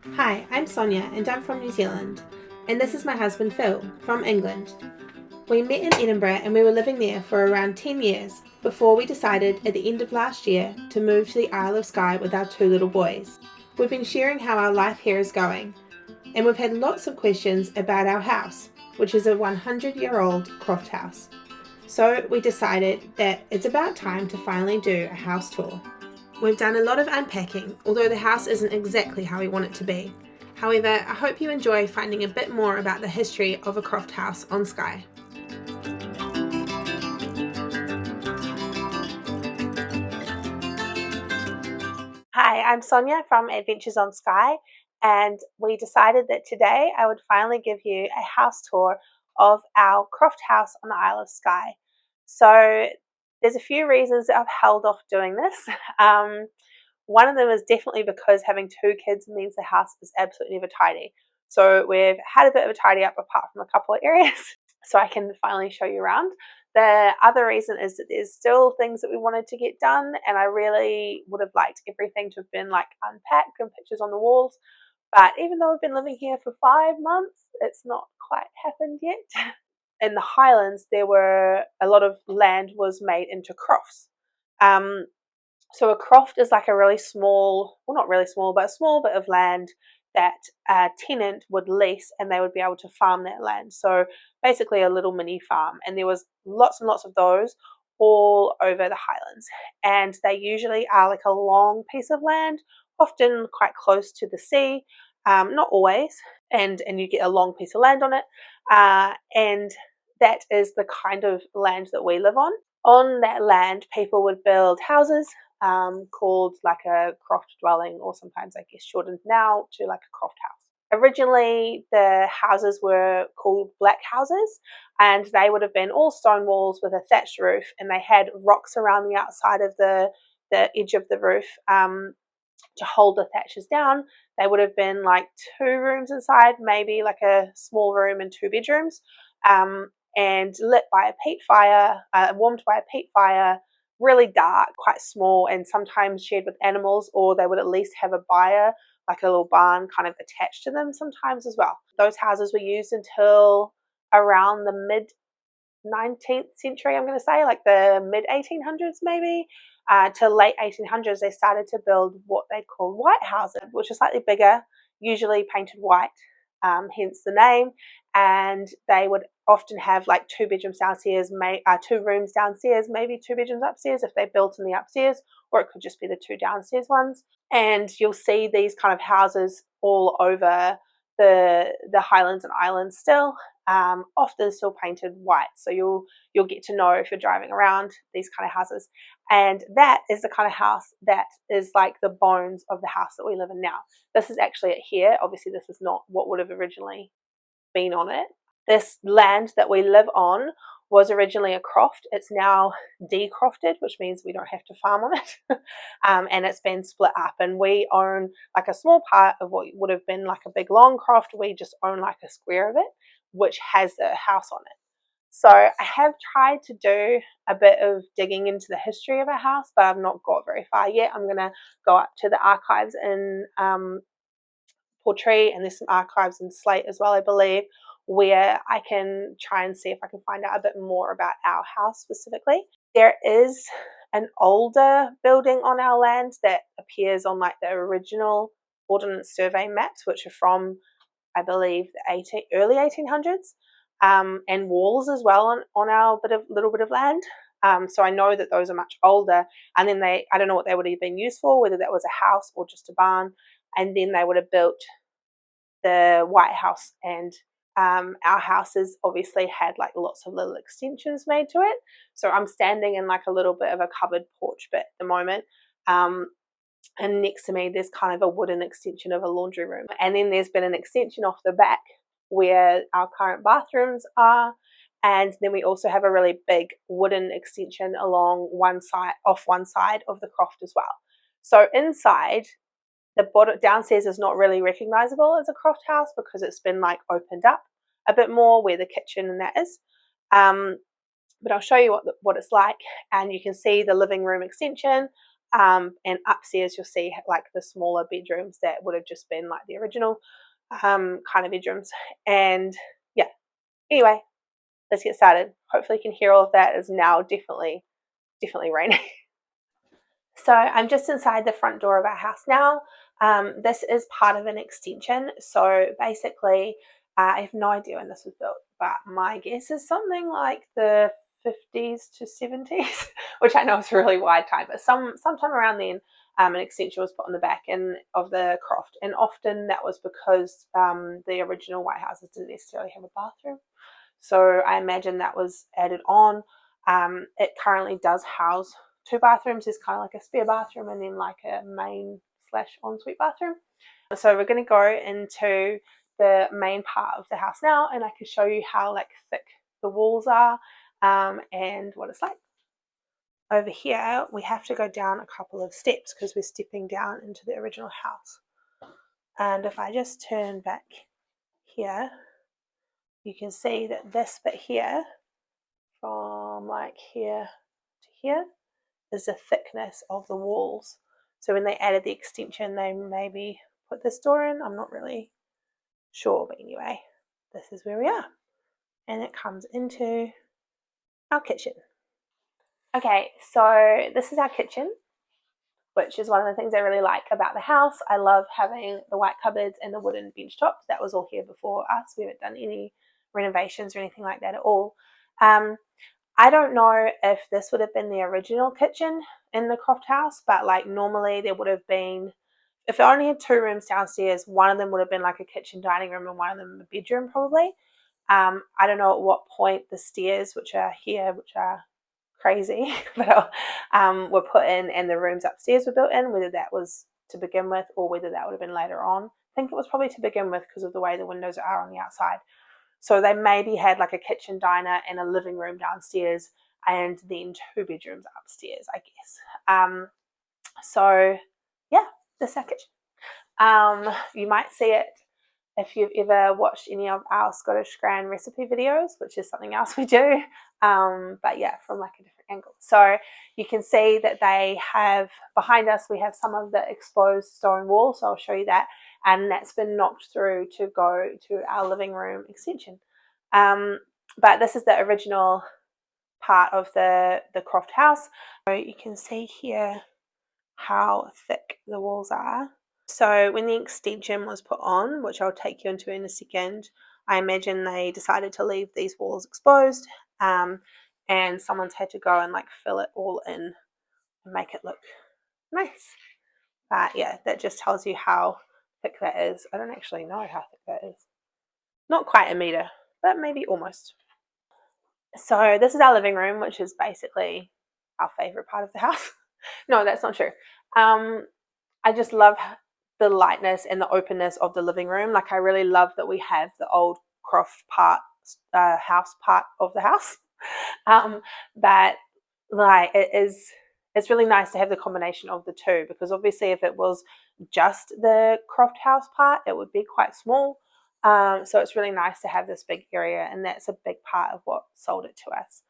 Hi, I'm Sonja and I'm from New Zealand, and this is my husband Phil from England. We met in Edinburgh and we were living there for around 10 years before we decided at the end of last year to move to the Isle of Skye with our two little boys. We've been sharing how our life here is going, and we've had lots of questions about our house, which is a 100-year-old Croft house. So we decided that it's about time to finally do a house tour. We've done a lot of unpacking, although the house isn't exactly how we want it to be. However, I hope you enjoy finding a bit more about the history of a Croft house on Skye. Hi, I'm Sonja from Adventures on Skye, and we decided that today I would finally give you a house tour of our Croft house on the Isle of Skye. So there's a few reasons that I've held off doing this. One of them is definitely because having two kids means the house is absolutely never tidy. So we've had a bit of a tidy up apart from a couple of areas, so I can finally show you around. The other reason is that there's still things that we wanted to get done, and I really would have liked everything to have been like unpacked and pictures on the walls. But even though we've been living here for 5 months, it's not quite happened yet. In the Highlands, there were a lot of land was made into crofts. So a croft is like a really small, well, not really small, but a small bit of land that a tenant would lease, and they would be able to farm that land. So basically a little mini farm. And there was lots and lots of those all over the Highlands. And they usually are like a long piece of land, often quite close to the sea, not always. And you get a long piece of land on it. And that is the kind of land that we live on. On that land, people would build houses called like a croft dwelling, or sometimes I guess shortened now to like a croft house. Originally, the houses were called black houses, and they would have been all stone walls with a thatched roof, and they had rocks around the outside of the edge of the roof to hold the thatches down. They would have been like 2 rooms inside, maybe like a small room and 2 bedrooms, and lit by a peat fire, warmed by a peat fire, really dark, quite small, and sometimes shared with animals, or they would at least have a byre, like a little barn kind of attached to them sometimes as well. Those houses were used until around the mid 19th century, I'm going to say, like the mid 1800s maybe, to late 1800s. They started to build what they call white houses, which are slightly bigger, usually painted white, hence the name. And they would often have like 2 bedrooms downstairs, 2 rooms downstairs, maybe 2 bedrooms upstairs if they built in the upstairs, or it could just be the 2 downstairs ones. And you'll see these kind of houses all over the Highlands and Islands still, often still painted white. So you'll get to know if you're driving around these kind of houses. And that is the kind of house that is like the bones of the house that we live in now. This is actually it here. Obviously, this is not what would have originally been on it. This land that we live on was originally a croft. It's now decrofted, which means we don't have to farm on it. And it's been split up, and we own like a small part of what would have been like a big long croft. We just own like a square of it, which has a house on it. So I have tried to do a bit of digging into the history of our house, but I've not got very far yet. I'm going to go up to the archives in Portree, and there's some archives in Slate as well, I believe, where I can try and see if I can find out a bit more about our house specifically. There is an older building on our land that appears on like the original Ordnance Survey maps, which are from, I believe, the early 1800s, and walls as well on our little bit of land. So I know that those are much older, and then I don't know what they would have been used for, whether that was a house or just a barn, and then they would have built the White House. And our houses obviously had like lots of little extensions made to it. So I'm standing in like a little bit of a covered porch bit at the moment. And next to me, there's kind of a wooden extension of a laundry room. And then there's been an extension off the back where our current bathrooms are. And then we also have a really big wooden extension along off one side of the croft as well. So inside, the downstairs is not really recognizable as a croft house because it's been like opened up a bit more where the kitchen and that is. But I'll show you what it's like, and you can see the living room extension. And upstairs you'll see like the smaller bedrooms that would have just been like the original kind of bedrooms. And yeah, anyway, let's get started. Hopefully you can hear all of that. It's now definitely raining. So I'm just inside the front door of our house now. This is part of an extension. So basically, I have no idea when this was built, but my guess is something like the 50s to 70s, which I know is a really wide time, but sometime around then, an extension was put on the back of the Croft, and often that was because the original White Houses didn't necessarily have a bathroom. So I imagine that was added on. It currently does house 2 bathrooms. There's kind of like a spare bathroom and then like a main / ensuite bathroom. So we're going to go into the main part of the house now, and I can show you how like thick the walls are and what it's like. Over here, we have to go down a couple of steps because we're stepping down into the original house. And if I just turn back here, you can see that this bit here, from like here to here, is the thickness of the walls. So when they added the extension, they maybe put this door in. I'm not really sure, but anyway, this is where we are. And it comes into our kitchen. Okay, so this is our kitchen, which is one of the things I really like about the house. I love having the white cupboards and the wooden bench tops. That was all here before us. We haven't done any renovations or anything like that at all. I don't know if this would have been the original kitchen in the Croft house, but like normally there would have been, if it only had 2 rooms downstairs, one of them would have been like a kitchen dining room and one of them a bedroom probably. I don't know at what point the stairs, which are here, which are crazy, but were put in and the rooms upstairs were built in, whether that was to begin with or whether that would have been later on. I think it was probably to begin with because of the way the windows are on the outside. So they maybe had like a kitchen diner and a living room downstairs and then 2 bedrooms upstairs, I guess. So yeah, this is our kitchen. You might see it if you've ever watched any of our Scottish Grand recipe videos, which is something else we do. But yeah, from like a different angle. So you can see that they have, behind us, we have some of the exposed stone wall. So I'll show you that. And that's been knocked through to go to our living room extension. But this is the original part of the Croft house. So you can see here how thick the walls are. So when the extension was put on, which I'll take you into in a second, I imagine they decided to leave these walls exposed, and someone's had to go and like fill it all in and make it look nice. But yeah, that just tells you how thick that is. I don't actually know how thick that is. Not quite a meter, but maybe almost. So this is our living room, which is basically our favorite part of the house. No, that's not true. I just love the lightness and the openness of the living room. Like I really love that we have the old Croft part, house part of the house. But like it's really nice to have the combination of the two, because obviously if it was just the Croft house part, it would be quite small. So it's really nice to have this big area, and that's a big part of what sold it to us.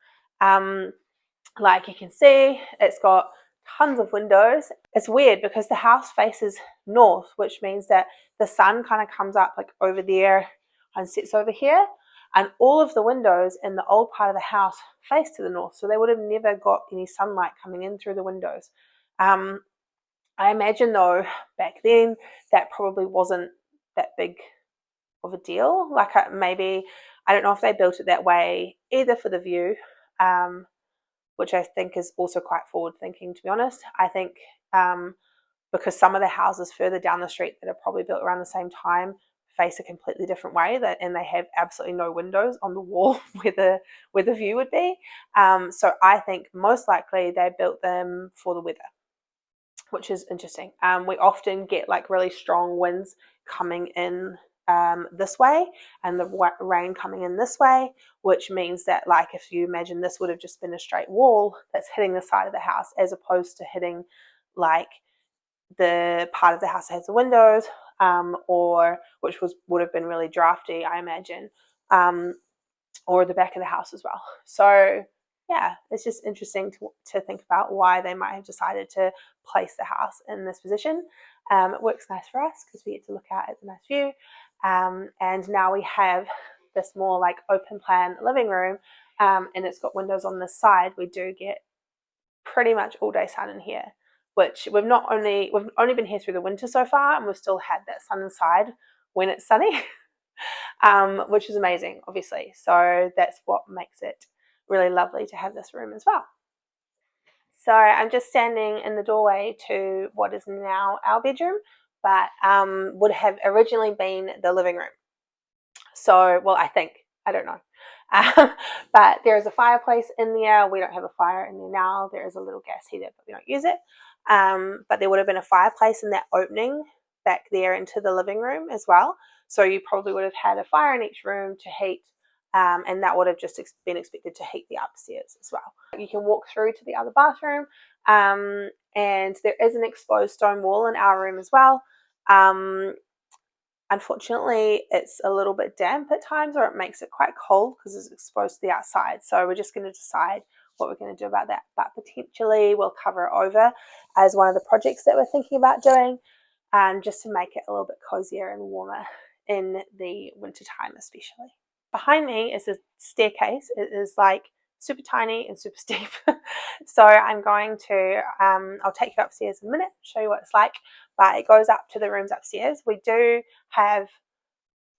Like you can see, it's got tons of windows. It's weird because the house faces north, which means that the sun kind of comes up like over there and sits over here, and all of the windows in the old part of the house face to the north, so they would have never got any sunlight coming in through the windows. I imagine though back then that probably wasn't that big of a deal. Like maybe, I don't know if they built it that way either for the view, which I think is also quite forward thinking, to be honest. I think because some of the houses further down the street that are probably built around the same time face a completely different way, and they have absolutely no windows on the wall where the view would be. So I think most likely they built them for the weather, which is interesting. We often get like really strong winds coming in this way and the rain coming in this way, which means that like if you imagine this would have just been a straight wall that's hitting the side of the house as opposed to hitting like the part of the house that has the windows, or which would have been really drafty, I imagine, or the back of the house as well. So yeah, it's just interesting to think about why they might have decided to place the house in this position. It works nice for us because we get to look out at the nice view. And now we have this more like open plan living room, and it's got windows on this side. We do get pretty much all day sun in here, which we've only been here through the winter so far, and we've still had that sun inside when it's sunny, which is amazing, obviously. So that's what makes it really lovely to have this room as well. So I'm just standing in the doorway to what is now our bedroom, but would have originally been the living room. So, well, I don't know. But there is a fireplace in there. We don't have a fire in there now. There is a little gas heater, but we don't use it. But there would have been a fireplace in that opening back there into the living room as well. So you probably would have had a fire in each room to heat, and that would have just been expected to heat the upstairs as well. You can walk through to the other bathroom, and there is an exposed stone wall in our room as well. Unfortunately, it's a little bit damp at times, or it makes it quite cold because it's exposed to the outside. So we're just going to decide what we're going to do about that. But potentially we'll cover it over as one of the projects that we're thinking about doing, just to make it a little bit cozier and warmer in the winter time especially. Behind me is a staircase. It is like super tiny and super steep. So I'm going to, I'll take you upstairs in a minute, show you what it's like, but it goes up to the rooms upstairs. We do have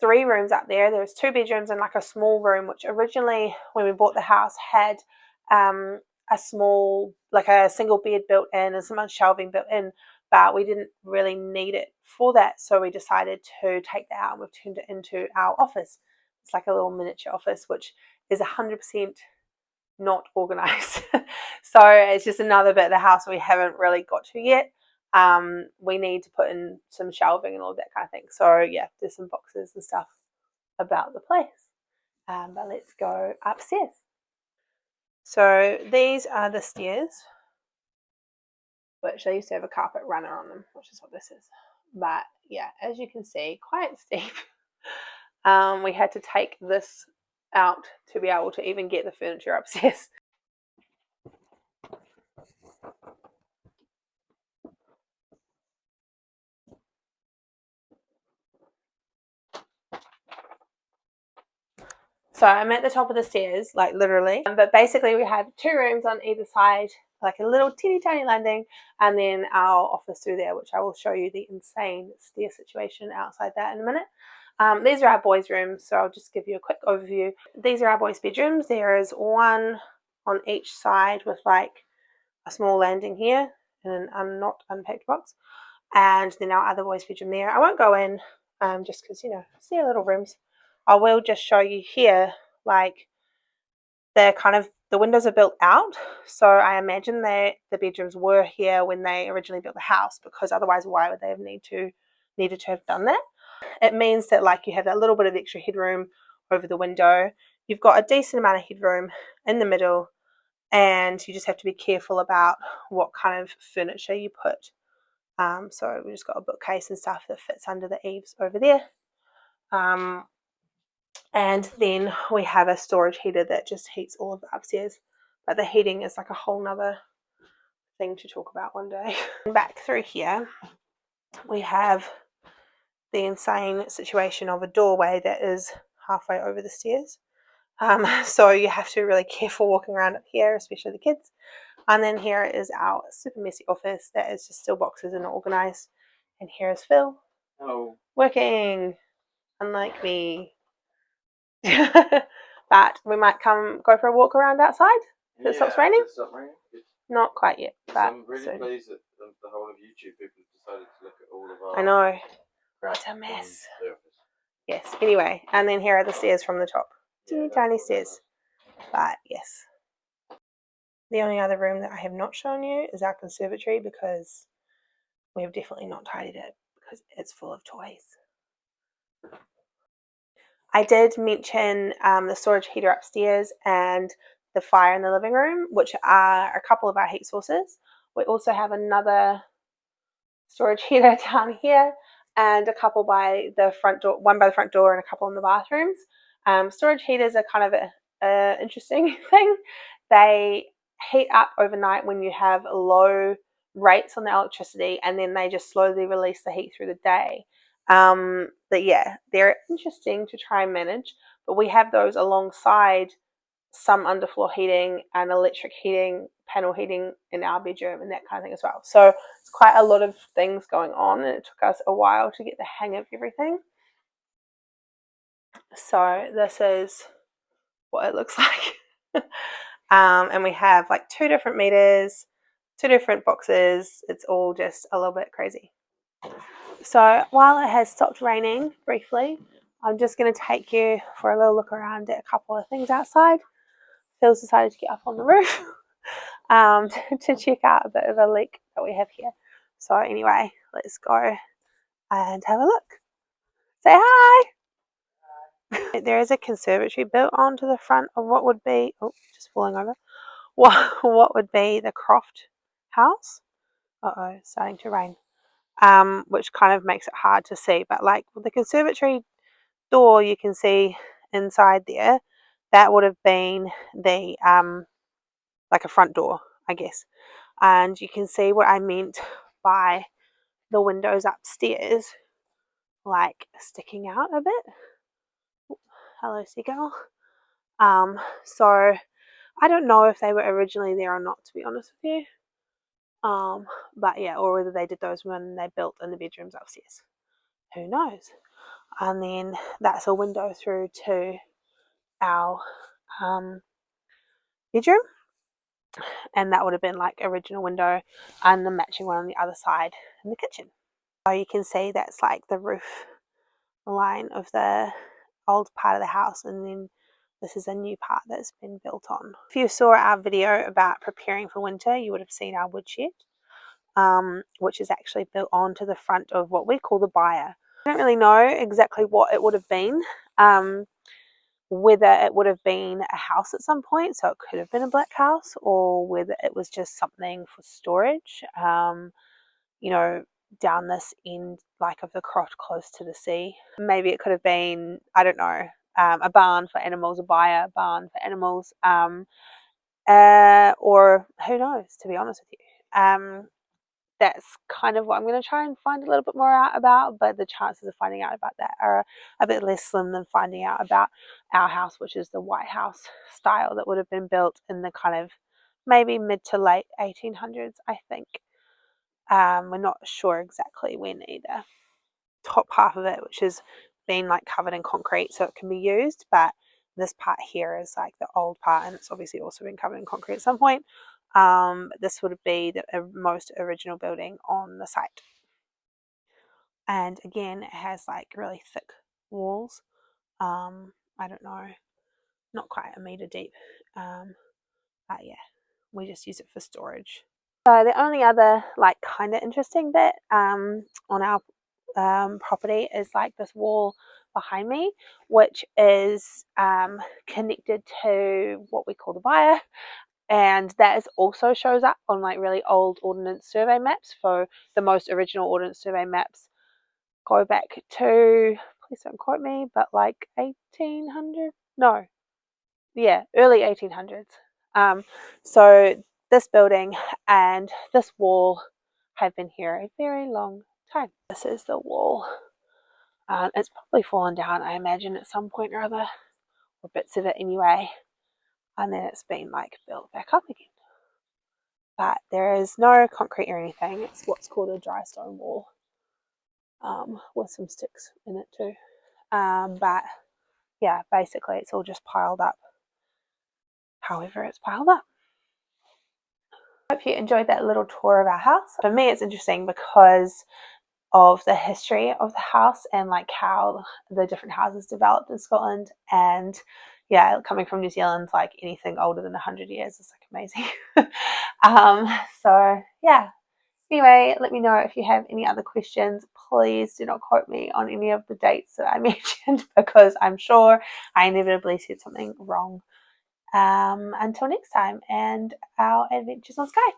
3 rooms up there. There's 2 bedrooms and like a small room, which originally when we bought the house had a small, like a single bed built in and some shelving built in, but we didn't really need it for that. So we decided to take that out and we've turned it into our office. It's like a little miniature office, which is 100% not organized. So it's just another bit of the house we haven't really got to yet. We need to put in some shelving and all that kind of thing. So yeah, there's some boxes and stuff about the place. But let's go upstairs. So these are the stairs, which they used to have a carpet runner on them, which is what this is. But yeah, as you can see, quite steep. We had to take this out to be able to even get the furniture upstairs. So I'm at the top of the stairs, like literally. But basically we have 2 rooms on either side, like a little teeny tiny landing, and then our office through there, which I will show you the insane stair situation outside that in a minute. These are our boys' rooms, so I'll just give you a quick overview. These are our boys' bedrooms. There is one on each side with like a small landing here and an not unpacked box. And then our other boys' bedroom there. I won't go in just because, it's their little rooms. I will just show you here, like the windows are built out. So I imagine that the bedrooms were here when they originally built the house, because otherwise why would they have needed to have done that? It means that like you have that little bit of extra headroom over the window. You've got a decent amount of headroom in the middle, and you just have to be careful about what kind of furniture you put. So we just got a bookcase and stuff that fits under the eaves over there. And then we have a storage heater that just heats all of the upstairs. But the heating is like a whole nother thing to talk about one day. Back through here, we have the insane situation of a doorway that is halfway over the stairs. So you have to be really careful walking around up here, especially the kids. And then here is our super messy office that is just still boxes and organized. And here is Phil. Hello. Working, unlike me. But we might go for a walk around outside if it stops raining. Not quite yet, but I'm really soon. pleased that the whole of YouTube people decided to look at all of our. I know. What a mess. Yes. Anyway, and then here are the stairs from the top. Teeny tiny stairs. But yes. The only other room that I have not shown you is our conservatory, because we have definitely not tidied it because it's full of toys. I did mention the storage heater upstairs and the fire in the living room, which are a couple of our heat sources. We also have another storage heater down here and a couple by the front door, one by the front door and a couple in the bathrooms. Storage heaters are kind of an interesting thing they heat up overnight when you have low rates on the electricity, and then they just slowly release the heat through the day. But yeah, they're interesting to try and manage. But we have those alongside some underfloor heating and electric heating, panel heating in our bedroom and that kind of thing as well. So it's quite a lot of things going on, and it took us a while to get the hang of everything. So this is what it looks like. And we have like 2 different meters, 2 different boxes. It's all just a little bit crazy. So while it has stopped raining briefly, I'm just going to take you for a little look around at a couple of things outside. Phil's decided to get up on the roof to check out a bit of a leak that we have here. So anyway, let's go and have a look. Say hi! There is a conservatory built onto the front of what would be, oh, just falling over, what would be the Croft house. Uh-oh, starting to rain. Which kind of makes it hard to see. But like with the conservatory door, you can see inside there, that would have been the like a front door, I guess. And you can see what I meant by the windows upstairs, like sticking out a bit. Hello, seagull. So I don't know if they were originally there or not, to be honest with you. But yeah, or whether they did those when they built in the bedrooms upstairs. Who knows? And then that's a window through to our bedroom, and that would have been like original window and the matching one on the other side in the kitchen. So you can see that's like the roof line of the old part of the house, and then this is a new part that's been built on. If you saw our video about preparing for winter, you would have seen our woodshed, which is actually built onto the front of what we call the byre. I don't really know exactly what it would have been, whether it would have been a house at some point, so it could have been a black house, or whether it was just something for storage, you know, down this end, like of the Croft close to the sea. Maybe it could have been, I don't know, a barn for animals, a byre barn for animals, or who knows, to be honest with you. That's kind of what I'm going to try and find a little bit more out about, but the chances of finding out about that are a bit less slim than finding out about our house, which is the White House style that would have been built in the kind of maybe mid to late 1800s, I think. We're not sure exactly when either. Top half of it, which has been like covered in concrete so it can be used, but this part here is like the old part, and it's obviously also been covered in concrete at some point. This would be the most original building on the site, and again it has like really thick walls. I don't know, not quite a meter deep, but yeah, we just use it for storage. So the only other like kind of interesting bit on our property is like this wall behind me, which is connected to what we call the byre, and that is also shows up on like really old ordnance survey maps. For the most original ordnance survey maps go back to, please don't quote me, but like 1800, no, yeah, early 1800s. So this building and this wall have been here a very long time. This is the wall. It's probably fallen down, I imagine, at some point or other, or bits of it anyway, and then it's been like built back up again. But there is no concrete or anything. It's what's called a dry stone wall, with some sticks in it too. But yeah, basically it's all just piled up however it's piled up. Hope you enjoyed that little tour of our house. For me, it's interesting because of the history of the house and like how the different houses developed in Scotland. And yeah, coming from New Zealand, like anything older than 100 years is like amazing. So yeah, anyway, let me know if you have any other questions. Please do not quote me on any of the dates that I mentioned, because I'm sure I inevitably said something wrong. Until next time, and our adventures on Skye.